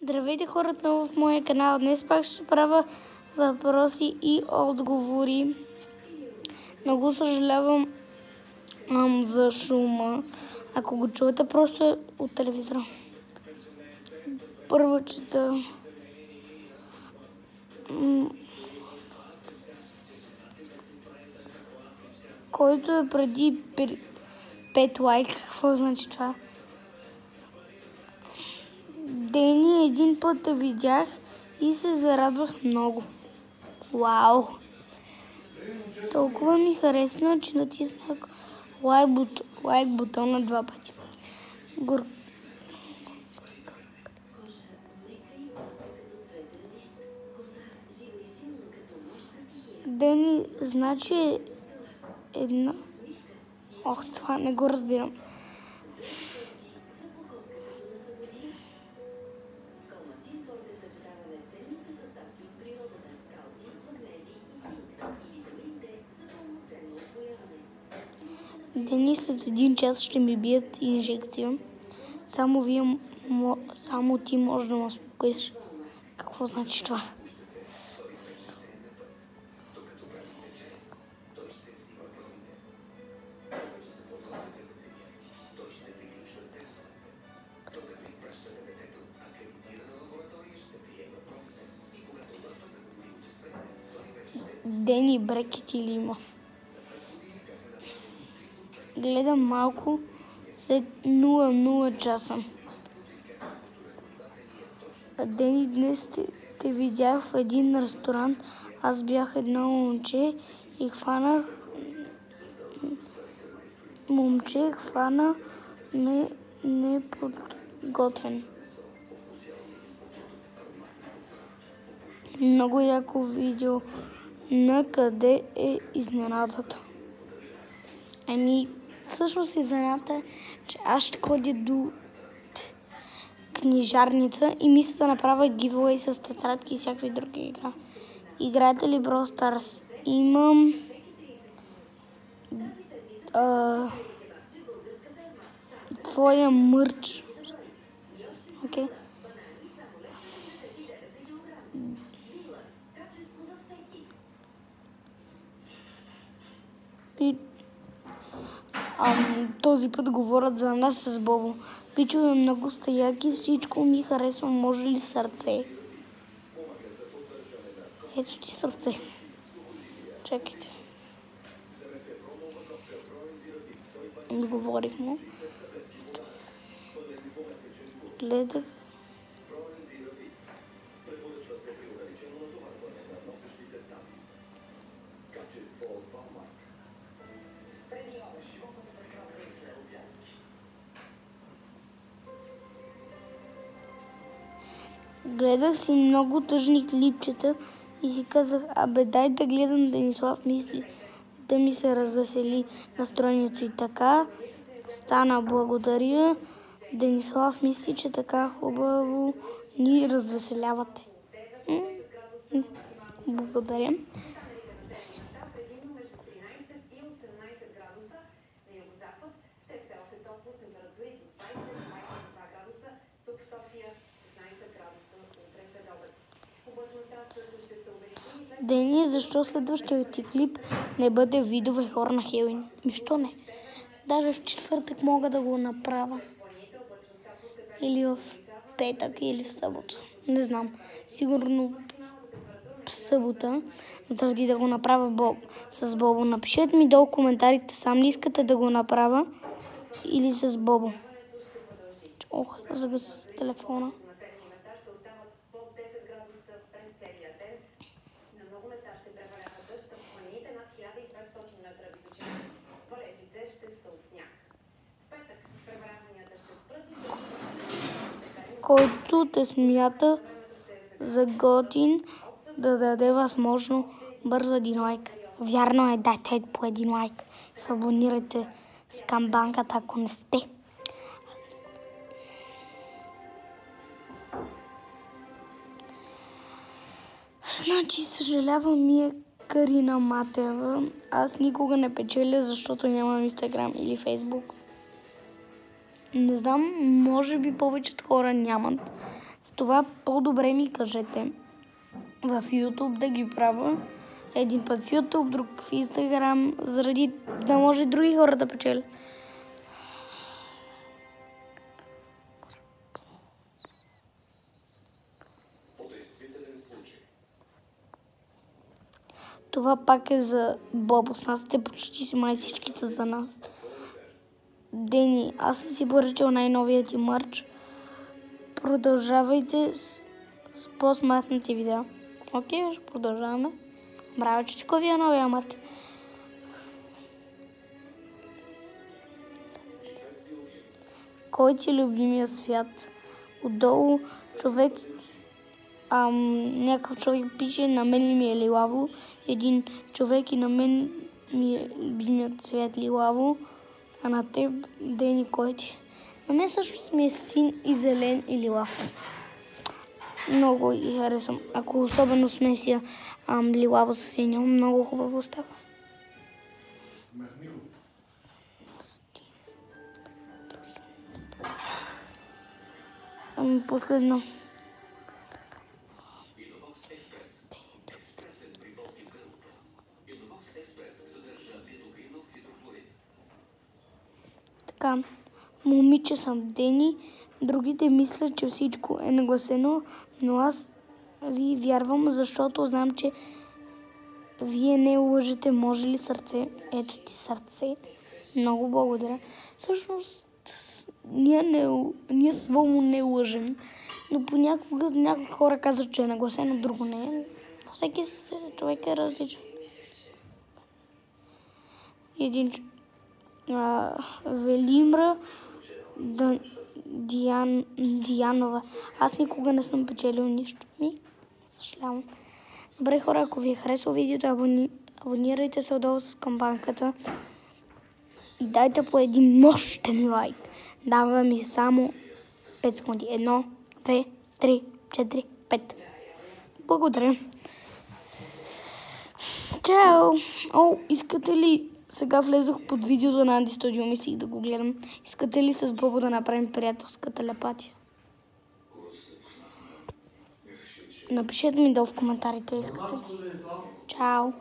Здравейте хора, отново в моя канал. Днес пак ще правя въпроси и отговори. Много съжалявам за шума. Ако го чуете, просто е от телевизора. Първо чета. Който е преди 5 лайка, какво значи това? Дени, един път те видях и се зарадвах много. Вау! Толкова ми харесна, че натиснах лайк бутона 2 пъти. Дени, значи една... Ох, това не го разбирам. Дени, след 1 час ще ми бият инжекция. Само ти можеш да ме успокоиш. Какво значи това? Дени, брекети ли има? Гледам малко след 00 часа. Дени, днес те видях в един ресторант. Аз бях едно момче и хвана ме неподготвен. Много яко видео. На къде е изненадата? Всъщност изненадата е, че аз ще ходя до книжарница и мисля да направя giveaway с тетрадки и всякакви други игра. Играете ли Brawl Stars? Имам твоя мърч. Окей. Този път говорят за нас с Бобо. Пичове, много сте яки, всичко ми харесва, може ли сърце? Ето ти сърце. Чакайте. Отговорих му. Гледах. Гледах си много тъжни клипчета и си казах, дай да гледам Денислав мисли, да ми се развесели настроението. И така стана. Благодаря. Денислав мисли, че така хубаво ни развеселявате. Благодаря. Дени, защо следващия ти клип не бъде видове хора на Хелоуин? Що не? Даже в четвъртък мога да го направя. Или в петък, или в събота. Не знам. Сигурно в събота, заради да го направя с Бобо. Напишете ми долу коментарите, сам ли искате да го направя или с Бобо. Ох, загъс телефона. Който те смята за готин, да даде възможно бързо 1 лайк. Вярно е, дайте по 1 лайк. Се абонирайте с камбанката, ако не сте. Значи, съжалявам ми е Карина Матева. Аз никога не печеля, защото нямам Инстаграм или Фейсбук. Не знам, може би повечето хора нямат. това по-добре ми кажете в YouTube да ги правя. Един път в YouTube, друг в Instagram, заради да може други хора да печелят. Това пак е за Бобо. С нас те почти си май всичките за нас. Дени, аз съм си поръчал най-новият ти мърч. Продължавайте с по-сматните видеа. Окей, ще продължаваме. Браво, че си купя новия мърч. Кой ти е любимия свят? Отдолу човек, някакъв човек пише, на мен ли ми е лилаво. Един човек и на мен ми е любимият цвят лилаво. А на теб, Дени, кой ти? На мен също ми е син и зелен и лилав. Много ги харесвам. Ако особено смеся лилаво с синьо, много хубаво става. Последно. Така, момиче съм, Дени. Другите мислят, че всичко е нагласено, но аз ви вярвам, защото знам, че вие не лъжете. Може ли сърце? Ето ти сърце. Много благодаря. Всъщност, ние с Вълно не лъжем, но понякога някои хора казват, че е нагласено, друго не е. Всеки човек е различен. Един Велимра Диянова. Аз никога не съм печелил нищо. Съжалявам. Добре, хора, ако ви е харесало видеото, абонирайте се отдолу с камбанката и дайте по един мощен лайк. Дава ми само 5 секунди. 1, 2, 3, 4, 5. Благодаря. Чао! Искате ли... Сега влезох под видеото на Анди Студио, мислих да го гледам. Искате ли с Бобо да направим приятелска телепатия? Напишете ми долу в коментарите, искате ли. Чао!